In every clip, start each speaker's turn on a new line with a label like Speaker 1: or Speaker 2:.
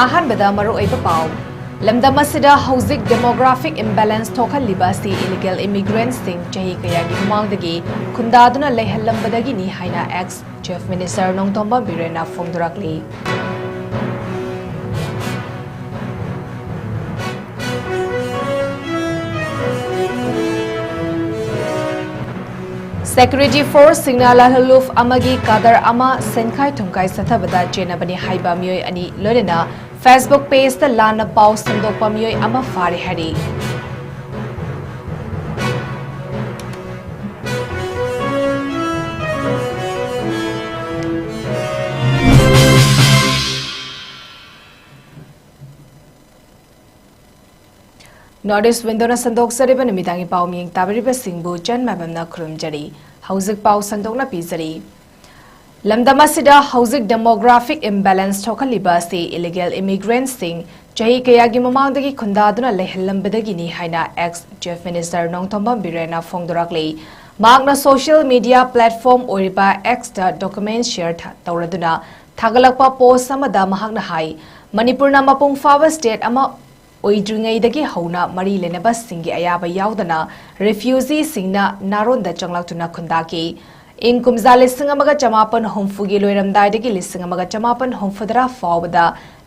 Speaker 1: ꯑꯍꯥꯟꯕꯗ ꯃꯔꯨꯑꯣꯏꯕ ꯄꯥꯎ ꯂꯝꯗꯝ ꯑꯁꯤꯗ ꯍꯧꯖꯤꯛ ꯗꯦꯃꯣꯒ꯭ꯔꯥꯐꯤꯛ ꯏꯝꯕꯦꯂꯦꯟꯁ ꯊꯣꯛꯍꯜꯂꯤꯕ ꯑꯁꯤ ꯏꯂꯤꯒꯦꯜ ꯏꯃꯤꯒ꯭ꯔꯦꯟꯠꯁꯤꯡ ꯆꯍꯤ ꯀꯌꯥꯒꯤ ꯃꯃꯥꯡꯗꯒꯤ ꯈꯨꯟꯗꯥꯗꯨꯅ ꯂꯩꯍꯜꯂꯝꯕꯗꯒꯤꯅꯤ ꯍꯥꯏꯅ ꯑꯦꯛꯁ ꯆꯤꯐ ꯃꯤꯅꯤꯁꯇꯔ ꯅꯣꯡꯊꯣꯝꯕꯝ ꯕꯤꯔꯦꯟꯅ ꯐꯣꯡꯗꯣꯔꯛꯂꯤ꯫ Security Force Signal Lalhaluf Amagi Kadar Ama Senkai Tumkai Satabada Jenabani Haiba Myoy Ani Lorena Facebook page the Lana Pau Sandokpa Myoy Ama Fari Hari. Northeast Windona Sandok Sariban Mitangi Pau Ming Tabariba Singbu Jan Mabamna Kurumjari. Hauzik Pau Sandokna Pizari. Lamdamasida Hauzik Demographic Imbalance Tokaliba si illegal immigrants sing Jahi Kayagi Mamandagi Kundaduna Lehelam Bedagini Haina ex Chief Minister Nongtombam Birena Fongdorakli. Magna social media platform Oriba X documents shared Tauraduna Tagalakpa post Samada Mahagna Hai Manipurna Mapung Fava State Ama Oidringaidagi Hona Mari Lenabas Singi Ayaba Yaudana refugee Singna Naronda Changlakuna Kundaki 𝐋𝐢𝐯𝐞𝐿𝐬 𝐁𝐫𝐴𝐬 loiramdaidagi 𝐿1,500 homfadra fawbada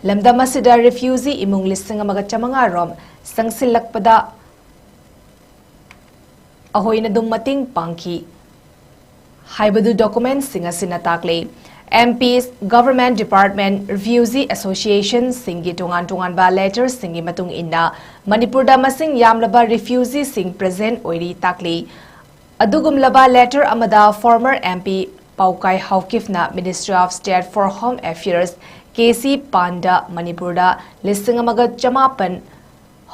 Speaker 1: lamdamasida refugee imung 𝐿1,500 rom sangsilakpada ahoina dum mating pangki haibadu documents singa sina takle MPs Government Department Refugee Association singi tongan ba letters singi matung inna Manipurda masing yamlaba refugee sing present oiri takle Adugumlaba letter amada former MP Paukai Haukifna Ministry of State for Home Affairs KC Panda Manipurda 𝐿1,500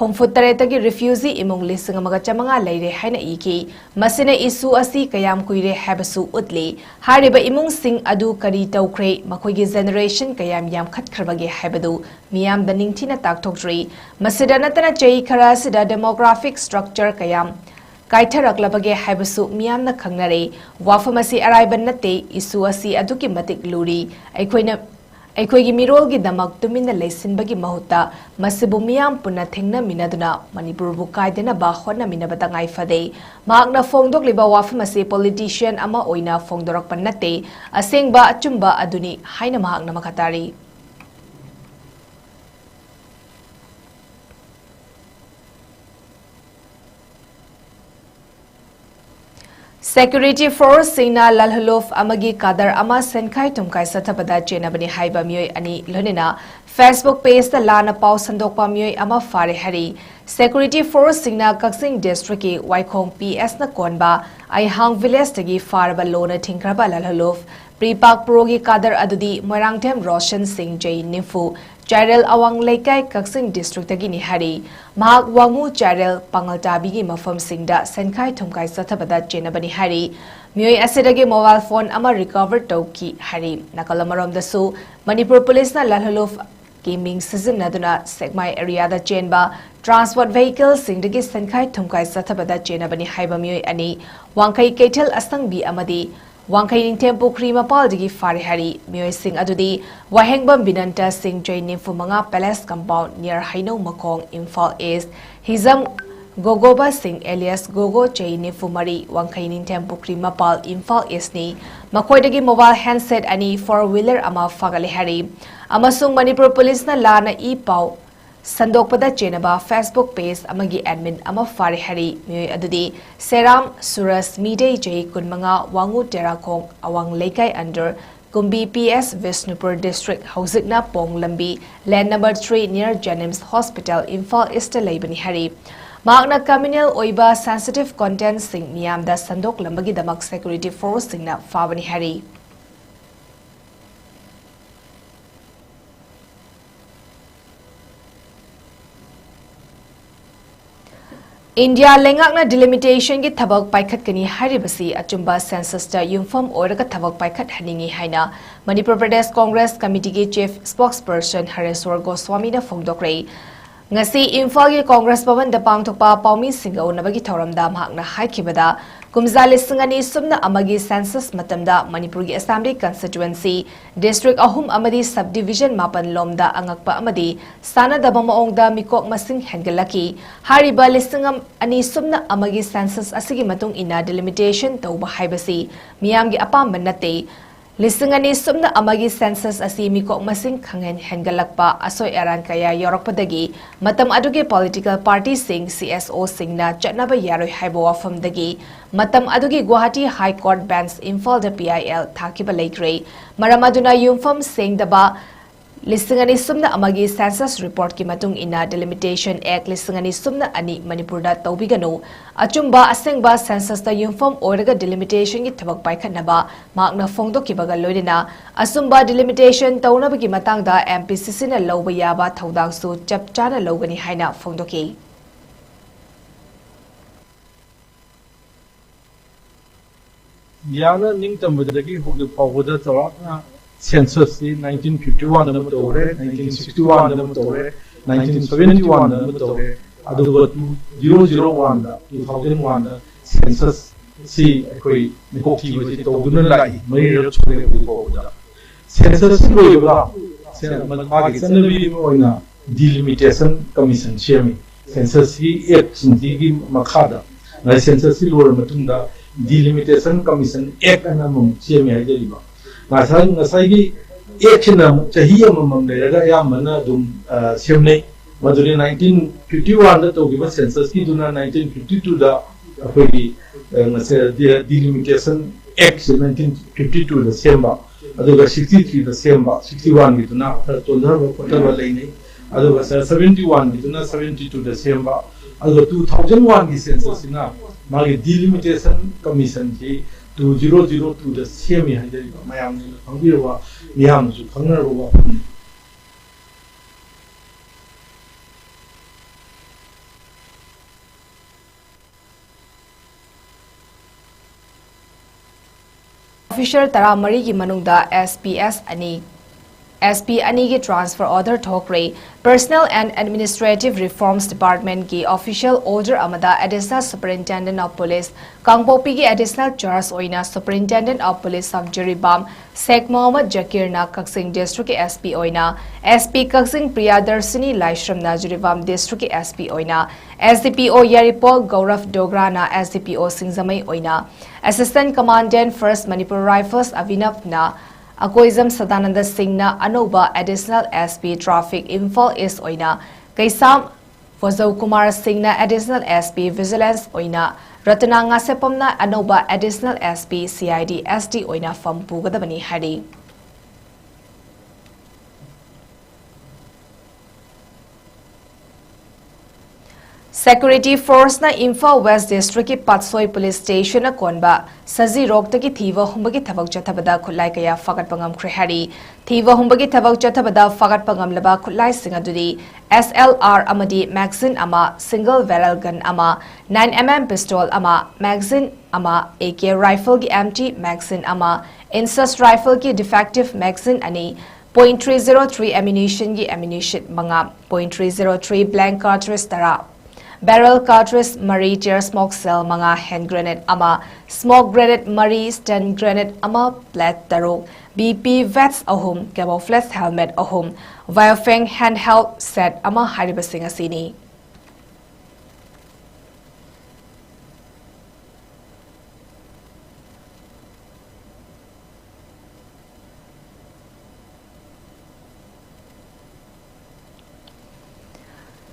Speaker 1: homfutaretagi refugee imung 𝐿1,500 leire haina iki masina isu asi kayam kuire habasu utli hariba imung sing adu kari tawkre makoigi generation kayam yam khatkharbage habadu miyam da ningthina takthokri masida natana chei khara sida demographic structure kayam Kaitharaklabage haibasu miyamna khangnare wafamasi araiban nate isu asi aduki matik luri aikoigi mirolgi damak tumina leisinbagi mahuta masibu miyam punna thengna minaduna manipur bu kaidena ba honna minabata ngai fade magna fongdokliba wafamasi politician ama oina fongdorakpan nate asengba achumba aduni haina magna makatari Security Force Signal Lalhaluf Amagi Kadar Ama Senkai Tumkai Satabada Jenabani Haiba Myoy Ani Lonina Facebook page the Lana Pau Sandokpa Myoy Ama Fari Hari Security Force Signal 𝐶𝐿 District ki Waikhong PS na konba Aihang Village tagi Farba Lona Thinkraba Lalhaluf Pripak Progi Kadar Adudi Moirangthem Roshan Singh Jai Nifu Chairel Awang Laikai 𝐶𝐿 District tagi ni hari Mahak Wangu Chairel Pangaltabigi Mafam Singda Senkai Tumkai Satabada Jenabani hari Myoy asidagi mobile phone ama recover tawki hari Nakalamarom dasu Manipur Police na Lalhaluf Gaming sizinaduna Segmai area da chenba transport vehicle singdagi Senkai Tumkai Satabada Jenabani haiba myoy ani Wangkai Keitel Astangbi amadi Wangkai Ningthem Pukri Mapaldagi Fari Hari Myoy Sing adudi Wahengbam Binanta Singh Jai Nimfumanga Palace Compound near Haino Makong Imphal East Hizam Gogoba Singh alias Gogo Jai Nimfumari Wangkai Ningthem Pukri Mapal Imphal East ni Makoidagi mobile handset ani 4-wheeler ama fagali hari amasung Manipur Police na lana pau Sandokpada Jenaba Facebook page amagi admin ama fari hari myoy adudi Seram Suras Midei Jai Kunmanga Wangu Terakong Awang Laikai under Kumbi PS Vishnupur District Hausikna Pong Lambi land number 3 near Janims Hospital Imphal East Laibani hari Magna communal oiba sensitive content sing miyamda sandok lambagi damak security force singna fabani hari India lengakna delimitation ki thabak paikhat kani haribasi achumba census ta yumfam oiraga thabak paikhat haningi haina Manipur Pradesh Congress Committee ki chief spokesperson Hareswar Goswami na fongdokre ngasi Imphal ki Congress Bhavan da pangthokpa paumi singa unabagi thoramda mahakna haikibada ꯀꯨꯝꯖꯥ ꯂꯤꯁꯤꯡ ꯑꯅꯤ ꯁꯨꯞꯅ ꯑꯃꯒꯤ census ꯃꯇꯝꯗ ꯃꯅꯤꯄꯨꯔꯒꯤ assembly ꯀꯟꯁꯇꯤꯇꯨꯑꯦꯟꯁꯤ district ꯑꯍꯨꯝ ꯑꯃꯗꯤ ꯁꯕ ꯗꯤꯚꯤꯖꯟ ꯃꯥꯄꯟ ꯂꯣꯝꯗ ꯑꯉꯛꯄ ꯑꯃꯗꯤ ꯁꯥꯟꯅꯗꯕ ꯃꯑꯣꯡꯗ ꯃꯤꯀꯣꯛ ꯃꯁꯤꯡ ꯍꯦꯟꯒꯠꯂꯛꯈꯤ ꯍꯥꯏꯔꯤꯕ ꯂꯤꯁꯤꯡ ꯑꯅꯤ ꯁꯨꯞꯅ ꯑꯃꯒꯤ ꯁꯦꯟꯁꯁ ꯑꯁꯤꯒꯤ ꯃꯇꯨꯡ ꯏꯟꯅ ꯗꯤꯂꯤꯃꯤꯇꯦꯁꯟ ꯇꯧꯕ ꯍꯥꯏꯕꯁꯤ ꯃꯤꯌꯥꯝꯒꯤ ꯑꯄꯥꯝꯕ ꯅꯠꯇꯦ ꯂꯤꯁꯤꯡ ꯑꯅꯤ ꯁꯨꯞꯅ ꯑꯃꯒꯤ ꯁꯦꯟꯁꯁ ꯑꯁꯤ ꯃꯤꯀꯣꯛ ꯃꯁꯤꯡ ꯈꯪꯍꯦꯟ ꯍꯦꯟꯒꯠꯂꯛꯄ ꯑꯁꯣꯏ ꯑꯔꯥꯟ ꯀꯌꯥ ꯌꯥꯎꯔꯛꯄꯗꯒꯤ ꯃꯇꯝ ꯑꯗꯨꯒꯤ ꯄꯣꯂꯤꯇꯤꯀꯦꯜ ꯄꯥꯔꯇꯤꯁꯤꯡ CSOꯁꯤꯡꯅ ꯆꯠꯅꯕ ꯌꯥꯔꯣꯏ ꯍꯥꯏꯕ ꯋꯥꯐꯝꯗꯒꯤ ꯃꯇꯝ ꯑꯗꯨꯒꯤ ꯒꯨꯋꯥꯍꯥꯇꯤ ꯍꯥꯏ ꯀꯣꯔꯠ ꯕꯦꯟꯆ ꯏꯝꯐꯥꯜꯗ PIL ꯊꯥꯈꯤꯕ ꯂꯩꯈ꯭ꯔꯦ ꯃꯔꯝ ꯑꯗꯨꯅ ꯌꯨꯝꯐꯝ ꯁꯦꯡꯗꯕ ꯂꯤꯁꯤꯡ ꯑꯅꯤ ꯁꯨꯞꯅ ꯑꯃꯒꯤ ꯁꯦꯟꯁꯁ ꯔꯤꯄꯣꯔꯠꯀꯤ ꯃꯇꯨꯡ ꯏꯟꯅ ꯗꯤꯂꯤꯃꯤꯇꯦꯁꯟ ꯑꯦꯛ ꯂꯤꯁꯤꯡ ꯑꯅꯤ ꯁꯨꯞꯅ ꯑꯅꯤ ꯃꯅꯤꯄꯨꯔꯗ ꯇꯧꯕꯤꯒꯅꯨ ꯑꯆꯨꯝꯕ ꯑꯁꯦꯡꯕ ꯁꯦꯟꯁꯁꯇ ꯌꯨꯝꯐꯝ ꯑꯣꯏꯔꯒ ꯗꯤꯂꯤꯃꯤꯇꯦꯁꯟꯒꯤ ꯊꯕꯛ ꯄꯥꯏꯈꯠꯅꯕ ꯃꯍꯥꯛꯅ ꯐꯣꯡꯗꯣꯛꯈꯤꯕꯒ ꯂꯣꯏꯅꯅ ꯑꯆꯨꯝꯕ ꯗꯤꯂꯤꯃꯤꯇꯦꯁꯟ ꯇꯧꯅꯕꯒꯤ ꯃꯇꯥꯡꯗ MPCCꯅ ꯂꯧꯕ ꯌꯥꯕ ꯊꯧꯗꯥꯡꯁꯨ ꯆꯞ ꯆꯥꯅ ꯂꯧꯒꯅꯤ ꯍꯥꯏꯅ ꯐꯣꯡꯗꯣꯛꯈꯤ
Speaker 2: ꯌꯥꯅ ꯅꯤꯡꯇꯝꯕꯗꯒꯤ ꯍꯧꯖꯤꯛ ꯐꯥꯎꯕꯗ ꯆꯥꯎꯔꯥꯛꯅ ꯁꯦꯟꯁꯁꯁꯤ 1951 ꯗ ꯇꯧꯔꯦ 1961 ꯗ ꯇꯧꯔꯦ 1971 ꯗ ꯇꯧꯔꯦ ꯑꯗꯨꯒ 2001 ꯗ 2001 ꯗ ꯁꯦꯟꯁꯁ ꯁꯤ ꯑꯩꯈꯣꯏ ꯃꯤꯀꯣꯛ ꯊꯤꯕꯁꯤ ꯇꯧꯗꯨꯅ ꯂꯥꯛꯏ ꯃꯔꯤꯔꯛ ꯁꯨꯔꯦ ꯍꯧꯖꯤꯛ ꯐꯥꯎꯕꯗ ꯁꯦꯟꯁꯁ ꯂꯣꯏꯕꯒ ꯃꯥꯒꯤ ꯆꯠꯅꯕꯤ ꯑꯃ ꯑꯣꯏꯅ ꯗꯤꯂꯤꯃꯤꯇꯦꯁꯟ ꯀꯃꯤꯁꯟ ꯁꯦꯝꯃꯤ ꯁꯦꯟꯁꯁꯀꯤ ꯑꯦꯛꯁꯤꯡꯁꯤꯒꯤ ꯃꯈꯥꯗ ꯁꯦꯟꯁꯁꯁꯤ ꯂꯣꯏꯔꯕ ꯃꯇꯨꯡꯗ ꯗꯤꯂꯤꯃꯤꯇꯦꯁꯟ ꯀꯃꯤꯁꯟ ꯑꯦꯛ ꯑꯅ ꯑꯃꯨꯛ ꯁꯦꯝꯃꯤ ꯍꯥꯏꯖꯔꯤꯕ ꯉꯁꯥꯏꯒꯤ ꯑꯦꯛꯁꯤꯅ ꯆꯍꯤ ꯑꯃꯃꯝ ꯂꯩꯔꯒ ꯑꯌꯥꯝꯕꯅ ꯑꯗꯨꯝ ꯁꯦꯝꯅꯩ ꯃꯗꯨꯗꯤ 1951 ꯗ ꯇꯧꯈꯤꯕ ꯁꯦꯟꯁꯁꯀꯤꯗꯨꯅ 1952 ꯗ ꯑꯩꯈꯣꯏꯒꯤ ꯗꯤꯂꯤꯃꯤꯇꯦꯁꯟ ꯑꯦꯛꯁꯤ 1952 ꯗ ꯁꯦꯝꯕ ꯑꯗꯨꯒ 63 ꯗ ꯁꯦꯝꯕ 61 ꯒꯤꯗꯨꯅ ꯈꯔ ꯆꯣꯟꯊꯕ ꯈꯣꯠꯊꯕ ꯂꯩꯅꯩ ꯑꯗꯨꯒ 71 ꯒꯤꯗꯨꯅ 72 ꯗ ꯁꯦꯝꯕ ꯑꯗꯨꯒ 2001 ꯒꯤ ꯁꯦꯟꯁꯁꯁꯤꯅ मागे डिलिमिटेशन कमीशन की 2002 दा सेमी हाइजरिबा मयामनि खंबिरबा मियामसु खंगरबा
Speaker 1: ऑफिसर तरा मरी की मनुंगदा SPS ani की ट्रांसफर ऑर्डर थोकरे personnel and administrative reforms department की ऑफिशियल ऑर्डर अमदा additional superintendent of police Kangpokpi की एडिशनल चार्ज ओइना superintendent of police of 𝐷𝐸 Sheikh Mohammad ज़कीरना कक्सिंग डिस्ट्रिक्ट के SP ओइना SP कक्सिंग प्रियादर्शिनी लाइश्रमना 𝐷𝐸 डिस्ट्रिक्ट के SP ओइना SDPO यारिपोल गौरव डोगराना SDPO सिंगजमई ओइना assistant commandant first Manipur rifles अभिनवना 𝐋𝐢𝐯𝐸 सदानंद सिंहना अनोबा additional SP traffic Imphal east ओइना कैसाम फजौ कुमार सिंहना एडिशनल SP विजिलेंस ओइना रत्ना ngaसेपमना अनोबा एडिशनल SP CID SD ओइना फम पुगदबनी हारि Security Force na Imphal West District ki Patsoi Police Station na konba saji rokta ki thiwa humbagi thabak chathabada khulai kaya fagat pangam khri thiwa humbagi thabak chathabada fagat pangam laba khulai singadudi SLR amadi magazine ama single barrel gun ama 9mm pistol ama magazine ama AK rifle ki empty magazine ama insert rifle ki defective magazine ani .303 ammunition ki ammunition manga .303 blank cartridge tara barrel cartridge Marie tear smoke cell manga hand grenade ama smoke grenade Marie stun grenade ama plat taro BP vets ahum camouflage helmet ahum Viofeng handheld set ama haribasing asini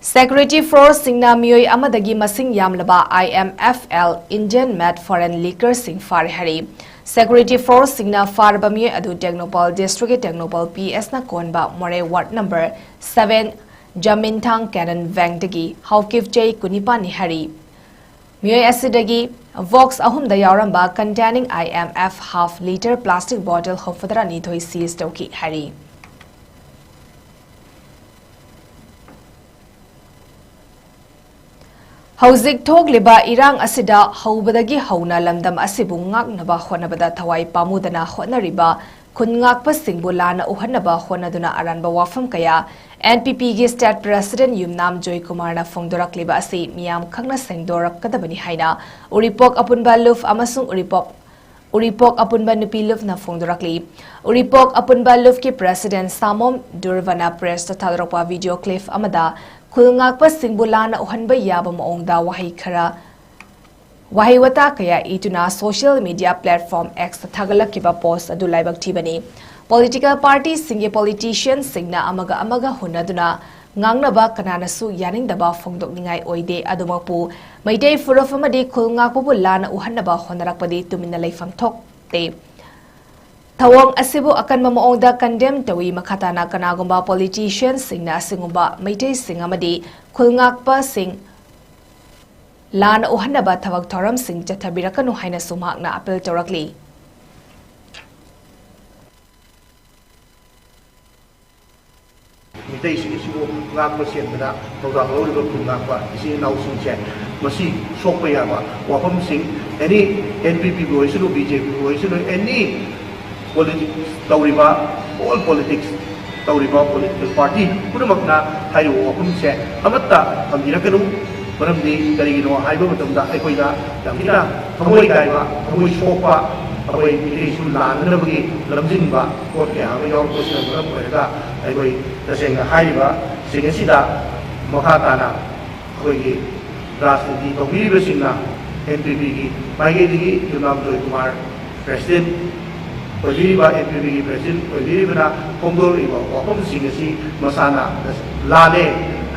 Speaker 1: Security Force Singna Miyoi Amadagi Masing Yamlaba IMFL Indian Med Foreign Liquor Sing Farihari Security Force Singna Farba Miyoi Adu Technopol District Technopol PS na Konba More Ward Number 7 Jamintang Cannon Vangdagi 𝐻𝐸𝐯𝐞𝐿 Hari Miyoi Asidagi Vox Ahum da Yauramba containing IMF half-liter plastic bottle Hofadra Nithoi seized Toki Hari Hauzik thokliba irang asida haubadagi hauna lamdam asibu ngaknaba honabada thawai pamudana honariba ꯈꯨꯟꯉꯥꯛꯄꯁꯤꯡꯕꯨ ꯂꯥꯟꯅ ꯎꯍꯟꯅꯕ ꯍꯣꯠꯅꯗꯨꯅ ꯑꯔꯥꯟꯕ ꯋꯥꯐꯝ ꯀꯌꯥ NPPꯒꯤ State President Yumnam ꯖꯣꯏꯀꯨꯃꯥꯔꯅ ꯐꯣꯡꯗꯣꯔꯛꯂꯤꯕ ꯑꯁꯤ ꯃꯤꯌꯥꯝ ꯈꯪꯅ ꯁꯦꯡꯗꯣꯔꯛꯀꯗꯕꯅꯤ ꯍꯥꯏꯅ ꯎꯔꯤꯄꯣꯛ ꯑꯄꯨꯟꯕ ꯂꯨꯞ ꯑꯃꯁꯨꯡ ꯎꯔꯤꯄꯣꯛ ꯑꯄꯨꯟꯕ ꯅꯨꯄꯤ ꯂꯨꯞꯅ ꯐꯣꯡꯗꯣꯔꯛꯂꯤ ꯎꯔꯤꯄꯣꯛ ꯑꯄꯨꯟꯕ ꯂꯨꯞꯀꯤ President Samom Durvana Press ꯊꯥꯗꯣꯔꯛꯄ ꯚꯤꯗꯤꯑꯣ ꯀ꯭ꯂꯤꯞ ꯑꯃꯗ ꯈꯨꯟꯉꯥꯛꯄꯁꯤꯡꯕꯨ ꯂꯥꯟꯅ ꯎꯍꯟꯕ ꯌꯥꯕ ꯃꯑꯣꯡꯗ ꯋꯥꯍꯩ ꯋꯥꯇꯥ ꯀꯌꯥ ꯏꯗꯨꯅ ꯁꯣꯁꯤꯌꯦꯜ ꯃꯤडिया ꯄ꯭ꯂꯦꯠꯐꯣर्म X ꯊꯥꯒꯠꯂꯛꯈꯤꯕ ꯄꯣꯁꯠ ꯑꯗꯨ ꯂꯥꯏꯕꯛ ꯊꯤꯕꯅꯤ ꯄꯣꯂꯤꯇꯤꯀꯦꯜ ꯄꯥꯔꯇꯤꯁꯤꯡꯒꯤ ꯄꯣꯂꯤꯇꯤꯁꯤꯌꯟꯁꯤꯡꯅ amaga ꯍꯨꯟꯅꯗꯨꯅ ꯉꯥꯡꯅꯕ ꯀꯅꯥꯅꯁꯨ ꯌꯥꯅꯤꯡꯗꯕ ꯐꯣꯡꯗꯣꯛꯅꯤꯡꯉꯥꯏ ꯑꯣꯏꯗꯦ ꯑꯗꯨꯃꯛꯄꯨ ꯃꯩꯇꯩ ꯐꯨꯔꯨꯞ ꯑꯃꯗꯤ ꯈꯨꯜꯉꯥꯛꯄꯕꯨ ꯂꯥꯟꯅ ꯎꯍꯟꯅꯕ ꯍꯣꯠꯅꯔꯛꯄꯗꯤ ꯇꯨꯃꯤꯟꯅ ꯂꯩꯐꯝ ꯊꯣꯛꯇꯦ ꯊꯧꯑꯣꯡ ꯑꯁꯤꯕꯨ ꯑꯀꯟꯕ ꯃꯑꯣꯡꯗ ꯀꯟꯗꯦꯝ ꯇꯧꯏ ꯃꯈꯥꯇꯥꯅ ꯀꯅꯥꯒꯨꯝꯕ ꯄꯣꯂꯤꯇꯤꯁꯤꯌꯟꯁꯤꯡꯅ ꯑꯁꯤꯒꯨꯝꯕ ꯃꯩꯇꯩꯁꯤꯡ ꯑꯃꯗꯤ ꯈꯨꯜꯉꯥꯛꯄꯁꯤꯡ ꯂꯥꯟꯅ ꯎꯍꯟꯅꯕ ꯊꯕꯛ ꯊꯧꯔꯝꯁꯤꯡ ꯆꯠꯊꯕꯤꯔꯛꯀꯅꯨ ꯍꯥꯏꯅꯁꯨ ꯃꯍꯥꯛꯅ ꯑꯄꯤꯜ ꯇꯧꯔꯛꯂꯤ
Speaker 3: ꯃꯤꯇꯩꯁꯤꯡꯁꯤꯕꯨ ꯉꯥꯛꯄ ꯁꯦꯟꯕꯗ ꯊꯧꯗꯥꯡ ꯂꯧꯔꯤꯕ ꯈꯨꯟꯉꯥꯛꯄ ꯏꯆꯤꯜ ꯏꯅꯥꯎꯁꯤꯡꯁꯦ ꯃꯁꯤ ꯁꯣꯛꯄ ꯌꯥꯕ ꯋꯥꯐꯝꯁꯤꯡ ꯑꯦꯅꯤ NPPꯕꯨ ꯑꯣꯏꯁꯅꯨ BJPꯕꯨ ꯑꯣꯏꯁꯅꯨ ꯑꯦꯅꯤ ꯄꯣꯂꯤꯇꯤꯛꯁ ꯇꯧꯔꯤꯕ ꯑꯣꯜ ꯄꯣꯂꯤꯇꯤꯛꯁ ꯇꯧꯔꯤꯕ ꯄꯣꯂꯤꯇꯤꯀꯦꯜ ꯄꯥꯔꯇꯤ ꯄꯨꯝꯅꯃꯛꯅ ꯍꯥꯏꯔꯤꯕ ꯋꯥꯐꯝꯁꯦ ꯑꯃꯠꯇ ꯊꯝꯕꯤꯔꯛꯀꯅꯨ ꯃꯔꯝꯗꯤ ꯀꯔꯤꯒꯤꯅꯣ ꯍꯥꯏꯕ ꯃꯇꯝꯗ ꯑꯩꯈꯣꯏꯗ ꯌꯥꯝꯅ ꯊꯃꯣꯏ ꯀꯥꯏꯕ ꯊꯃꯣꯏ ꯁꯣꯛꯄ ꯑꯩꯈꯣꯏ ꯃꯤꯇꯩꯁꯨ ꯂꯥꯟꯅꯅꯕꯒꯤ ꯂꯝꯖꯤꯡꯕ ꯄꯣꯠ ꯀꯌꯥ ꯑꯃ ꯌꯥꯎꯔꯛꯄꯁꯤꯅ ꯃꯔꯝ ꯑꯣꯏꯔꯒ ꯑꯩꯈꯣꯏ ꯇꯁꯦꯡꯅ ꯍꯥꯏꯔꯤꯕ ꯁꯤꯡ ꯑꯁꯤꯗ ꯃꯈꯥ ꯇꯥꯅ ꯑꯩꯈꯣꯏꯒꯤ ꯔꯥꯖꯅꯤꯇꯤ ꯇꯧꯕꯤꯔꯤꯕꯁꯤꯡꯅ NPPꯒꯤ ꯃꯥꯏꯀꯩꯗꯒꯤ ꯌꯨꯝꯅꯥꯝ ꯖꯣꯏꯀꯨꯃꯥꯔ ꯄ꯭ꯔꯦꯁꯤꯗꯦꯟꯠ ꯑꯣꯏꯕꯤꯔꯤꯕ NPPꯒꯤ ꯄ꯭ꯔꯦꯁꯤꯗꯦꯟꯠ ꯑꯣꯏꯕꯤꯔꯤꯕꯅ ꯐꯣꯡꯗꯣꯛꯂꯤꯕ ꯋꯥꯐꯝꯁꯤꯡ ꯑꯁꯤ ꯃꯁꯥꯅ ꯂꯥꯜꯂꯦ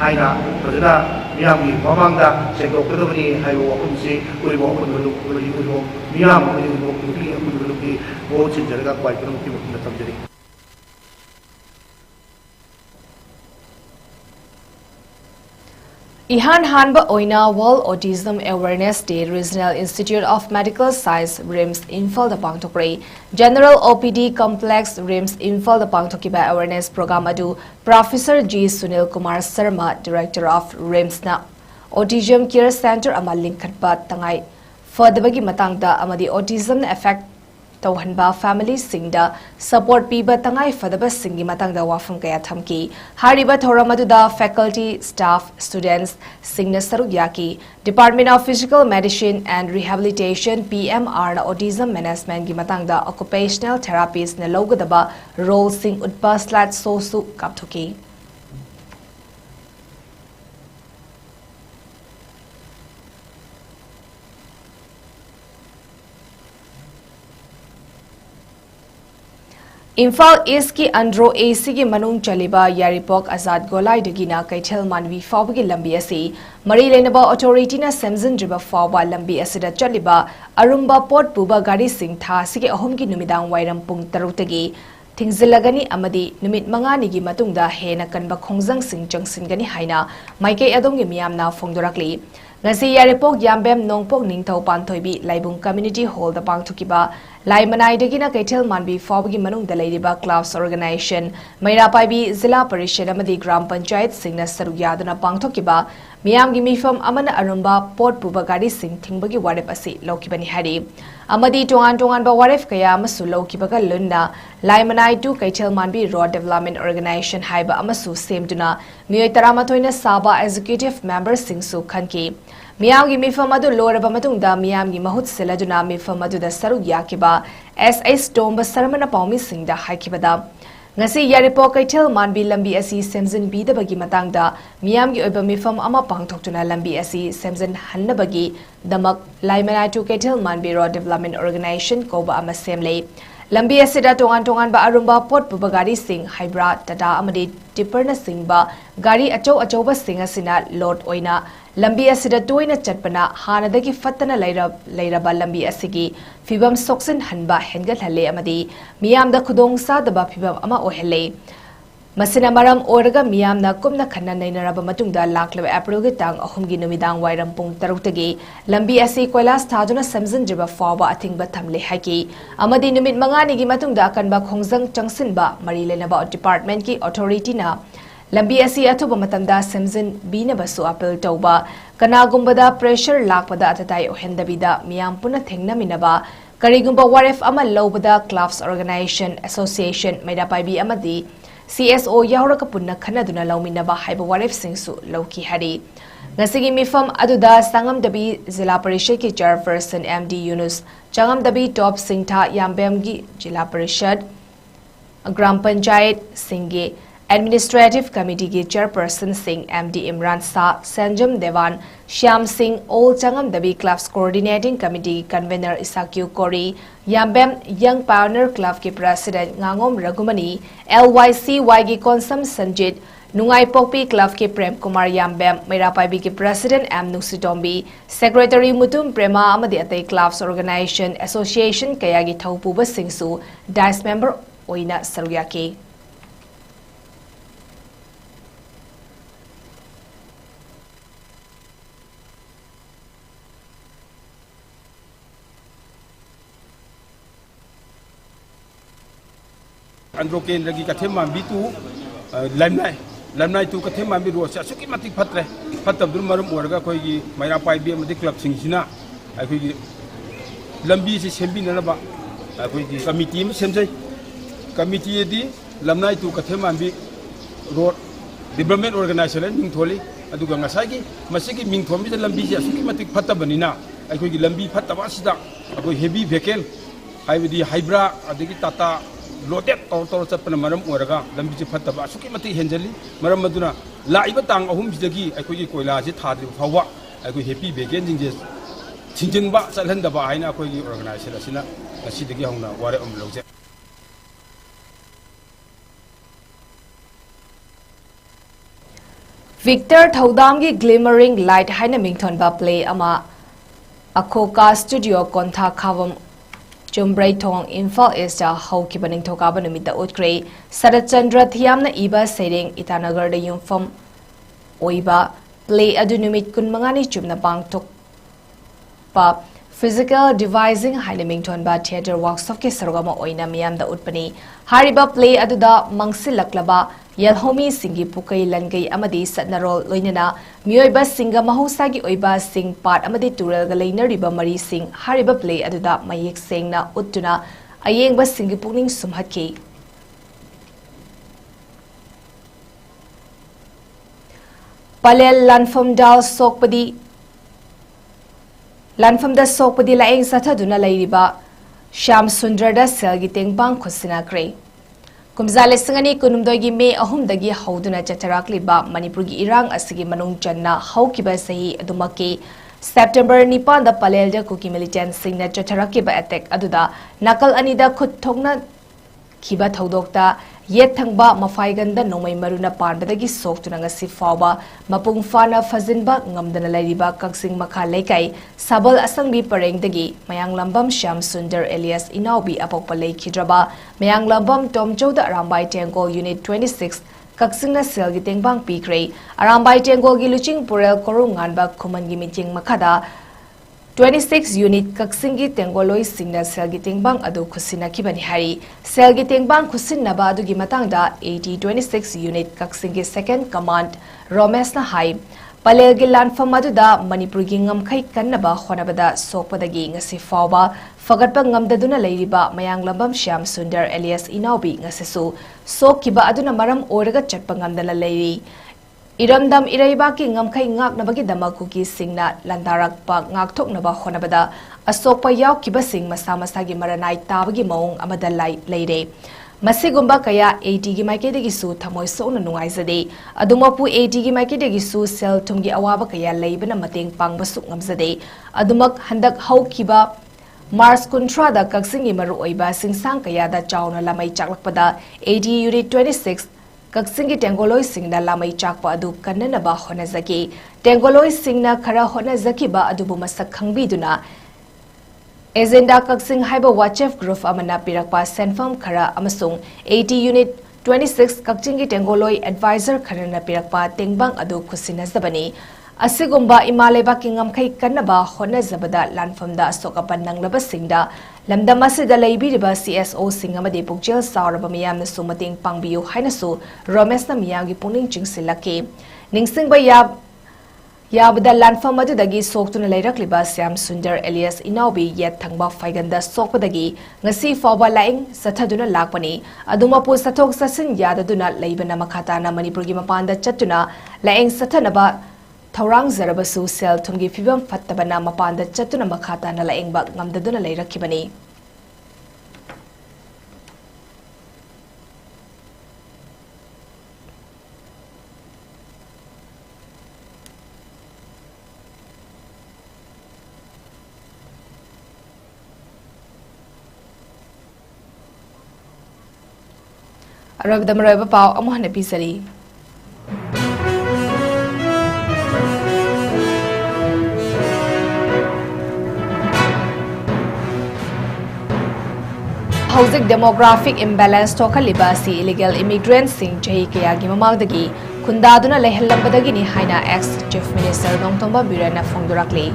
Speaker 3: ꯍꯥꯏꯅ ꯐꯖꯅ ꯃꯤꯌꯥꯝꯒꯤ ꯃꯃꯥꯡꯗ ꯁꯦꯡꯗꯣꯛꯀꯗꯕꯅꯤ ꯍꯥꯏꯕ ꯋꯥꯐꯝꯁꯤ ꯎꯔꯤꯄꯣꯛ ꯑꯄꯨꯟꯕ ꯂꯨꯞ ꯃꯤꯌꯥꯝ ꯑꯃꯗꯤ ꯎꯔꯤꯄꯣꯛ ꯅꯨꯄꯤ ꯑꯄꯨꯟꯕ ꯂꯨꯞꯀꯤ ꯚꯣꯠ ꯁꯤꯟꯖꯔꯒ ꯈ꯭ꯋꯥꯏ ꯄꯨꯝꯅꯃꯛꯀꯤ ꯃꯐꯝꯗ ꯊꯝꯖꯔꯤ
Speaker 1: Ihan Hanba Oina World Autism Awareness Day Regional Institute of Medical Science RIMS Imphal the Pangthokpray General OPD Complex RIMS Imphal the Pangthokiba Awareness Program adu Professor 𝐺𝐶 Sharma Director of RIMS na Autism Care Center ama linkatba tangai furtherbagi matangda amadi autism na effect tauhanba family singda support piba tangai fadaba singi matangda wafam kaya thamki hariba thoramaduda faculty staff students singna saruk yaki Department of Physical Medicine and Rehabilitation PMR na autism management gi matangda occupational therapist na logadaba role sing utpa slat sosu kapthuki Imphal East ki Andro AC ki manung chaliba Yaripok Azad Golai dagina 𝐋𝐢𝐯𝐞 fawbagi lambi asi mari lenaba authority na semjindriba fawba lambi asida chaliba arumba port puba gari sing tha sigi ahum ki numidang wairam pung 6 tagi thingzilagani amadi numit 5 ni gi matungda hena kanba khongjang sing changsingani haina maikai adonggi miyamna fongdorakli ngasi Yaripok Yambem Nongpok Ningthau Panthoibi Laibung Community Hall da pangthukiba Laimanai dagina 𝐋𝐢𝐯𝐞 fawbagi manungda leiriba Clubs Organization Mairapaibi Zilla Parishad amadi Gram Panchayat singna saruk yaduna pangthokiba miyamgi mifam amana arumba port puba gari sing thingbagi warep asi lokibani hari amadi tongan ba waref kaya amasu lokibaga lunna Laimanai to 𝐋𝐢𝐯𝐞 Road Development Organization haiba amasu semduna miyoi 13 na saba executive members singsu khanki Miyamgi mifam adu loraba matungda miyamgi mahut seladuna mifam adu da saruk yakiba SS Tomba Sarmana Paumi Singda haikibada ngasi Yaripok 𝐋𝐢𝐯𝐞 lambi asi semjin bidabagi matangda miyamgi oiba mifam ama pangthoktuna lambi asi semjin hannabagi damak Laimanai to 𝐋𝐢𝐯𝐞 Road Development Organization koba ama semlei lambi asida tongan ba arumba port puba gari sing hybra tata amadi tipper na singba gari achau ba sing asina load oina lambi asida toina chatpana hanadagi fattana leiraba lambi asigi fibam soksin hanba hengal halle amadi miyamda khudong sadaba fibam ama ohelle masina maram oraga miyamna kumna khanna nainaraba matungda laklaba April gi tang ahum gi numidang wairam pung 6 tagi lambi asi koilas thaduna samjinjriba fawba athingba thamle haki amadi numit 5 ni gi matungda kanba khongjang changsinba mari lenaba department ki authority na lambi asi athuba matamda semjin binabasu appeal tauba kanagumbada pressure lakpada atatai ohendabida miyam puna thengnaminaba Karigumba waref ama lobada clubs organization association MAIBAM amadi CSO yauraka punna khanaduna lauminaba haiba waref singsu lauki hari ngasigi mifam aduda sangamdabi zila parishad ki chairperson MD Yunus changamdabi top singtha yambem gi jila parishad gram panchayat singge Administrative Committee ki Chairperson Singh MD Imran Sa Sanjam Devan Shyam Singh All Changam Dabi Clubs Coordinating Committee Convener 𝐍𝐞𝐰𝐬 Yambem Young Pioneer Club ki President Ngangom Ragumani LYCY ki Konsam Sanjit Nungai Pokpi Club ki Prem Kumar Yambem Mairapaibi ki President M Nusitombi Secretary Mutum Prema amadi atai Clubs Organization Association kayagi thaupuba singsu Dice Member oina saruyaki
Speaker 4: Androken lagi kathemam bitu lamnai tu kathemam bi rosa suki matik phatre phatab dur marum orga koi gi MAIBAM amadi club singsina akoi gi lambi se sembi na ba akoi gi committee ma semjai committee di lamnai tu kathemam bi road development organization ning tholi aduga ngasai gi masigi ming thomi lambi se suki matik phatabanina akoi gi lambi phataba sida akoi heavy vehicle haibidi hybra adigi tata loaded auto chapna maram oraga lambi chi phataba suki mati henjali maram maduna laiba tang ahum jigi akoi gi koila ji thadri fawa akoi happy vegan jingje chinjingba chalhanda ba haina akoi gi organization asina asidagi hongna ware lawje
Speaker 1: Victor Thaudamgi Glimmering Light haina mingthon ba play ama Akoka Studio Kontha Khavam Chumbrai Thong Imphal East Haukiba Ningthokaba numita utkre Sarat Chandra Thiamna iba sereng Itanagar da yumfam oiba play adu numit kunmangani chumna pangtok pa Physical Devising haina mingthon ba theater workshop ke sarogama oina miyam da utpani hariba play adu da mangsilaklaba Yalhomi Singi Pukai Langai Amadi Satnarol Loinana Mioiba Singa Mahosagi Oiba Sing Part Amadi Tural Galainer Riba Mari Sing Hariba Play Aduda Mayek Sengna Utuna Ayengba Singi Puning Sumhaki Palel Lanfam Dal Sokpadi Lanfam da Sokpadi Laeng Sataduna Lairiba Sham Sundrada Selgi Tengbang Kusina Grey Kumzale Singani Kunumdogi May Ahumdagi Hauduna Chatarakliba Manipuri Irang Asigi Manung Channa Haukiba Sahi Adumaki September Nipan the Palelda Kuki militant Singna Chatarakiba attack Aduda Nakal Anida Kut Togna Kiba Thodokta Yet Tangba Mafaiganda Nomai Maruna Pandadagi Sok to Nangasi Fauba Mapung Fana Fazinba Ngamdana Ladiba Kaksing Maka Lekai Sabal Asangbi Pareng Dagi Mayang Lambam Sham Sundar Elias Inaubi Apokpalei Kidraba Mayang Lambam Tom Joda Arambai Tengol Unit 26 Kaksingna Selgi Tengbang Pikre Arambai Tengol Giluching Purel Korunganba Kumangi Miting Makada 26 unit Kaksingi Tengoloi Singna Selgi Tengbang Adu Kusina Kibani Hari Selgi Tengbang Kusinna Ba Adu Gimatangda 26 unit Kaksingi Second Command Romesna Hai Palelgi Lanfam Aduda Manipur gi ngamkhai kannaba khonabada sokpadagi ngasi fawba fagatpa ngamdaduna leiriba mayang lambam Sham Sundar Elias Inaubi ngasisu sokkiba aduna maram oraga chatpa ngamdana leiri Iramdam iraiba ki ngamkhai ngaknabagi damakuki singna landarakpa ngakthoknaba khonabada asokpa yawkiba sing masa masagi maranai tabagi maung amada leire Masigumba kaya 80 gi maikidegi su thamoi sona nungaizade adumapu 80 gi maikidegi su sel thumgi awaba kaya leibana mateng pangba su ngamzade adumak handak haukiba Mars Kuntra da Kaksingi maru oiba singsang kaya da chauna lamai chaklakpada 80 unit 26 Kaksingi Tengoloi Singna lamai chakpa adu kannana ba honazaki Tengoloi Singna khara honazaki ba adubu masak khangbiduna Agenda Kaksing Haiba Wachef Group Amana Pirakpa Senfam Khara Amasung 80 Unit 26 Kakchingi Tengoloi Advisor Kharana Pirakpa Tengbang Adu Kusinazabani Asigumba Imaleba Kingamkai Kanaba Hona Zabada Lanfamda Sokapan Nanglaba Singda Lamdamasida Laibiriba CSO Singamadi Pukjel Sauraba Miyam Sumating Pangbiu Hainasu Romesna Miyagi Puning Chingsilaki Ningsingba Yab Yabda lanfam adudagi soktuna leirakliba Syam Sundar alias Inaubi yet thangba faiganda sokpadagi ngasi fawba laing sathaduna lakpani adumapu sathok sasin yadaduna leibana makhatana manipurgi mapanda chatuna laing sathanaba thaurang zarabasu sel thumgi fibam fattabana mapanda chatuna makhatana laingba ngamdaduna leirakibani. Arabda maraba pau amo hana pisari. Housing demographic imbalance thokaliba si illegal immigrants sing 𝐶𝐄𝐰𝐬 mamagdagi khundaduna lehalambadagi ni haina ex chief minister Nongtomba Birana phongdorakli.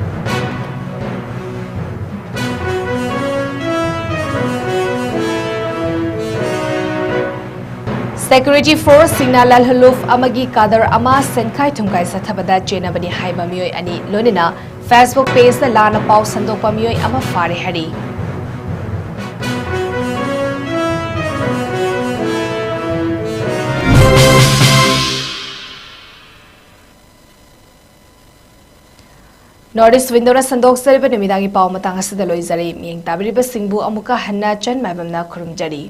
Speaker 1: Security Force Singna lalhaluf amagi kadar ama 𝐶𝐞𝐰𝐬 𝐁𝐫𝐴𝐬 ꯆꯦꯟꯅꯕꯅꯤ ꯍꯥꯏꯕ ꯃꯤꯑꯣꯏ ꯑꯅꯤ ꯂꯣꯏꯅꯅ Facebook page ꯗ ꯂꯥꯟꯅ ꯄꯥꯎ ꯁꯟꯗꯣꯛꯄ ꯃꯤꯑꯣꯏ ꯑꯃ ꯐꯥꯔꯦ ꯍꯥꯏꯔꯤ. Northeast Window ꯁꯟꯗꯣꯛꯆꯔꯤꯕ ꯅꯨꯃꯤꯗꯥꯡꯒꯤ ꯄꯥꯎ ꯃꯇꯥꯡ ꯑꯁꯤꯗ ꯂꯣꯏꯖꯔꯤ. ꯃꯤꯠꯌꯦꯡ ꯇꯥꯕꯤꯔꯤꯕꯁꯤꯡꯕꯨ ꯑꯃꯨꯛꯀ ꯍꯟꯅ ꯆꯟ ꯃꯥꯏꯕꯝꯅ ꯈꯨꯔꯨꯝꯖꯔꯤ.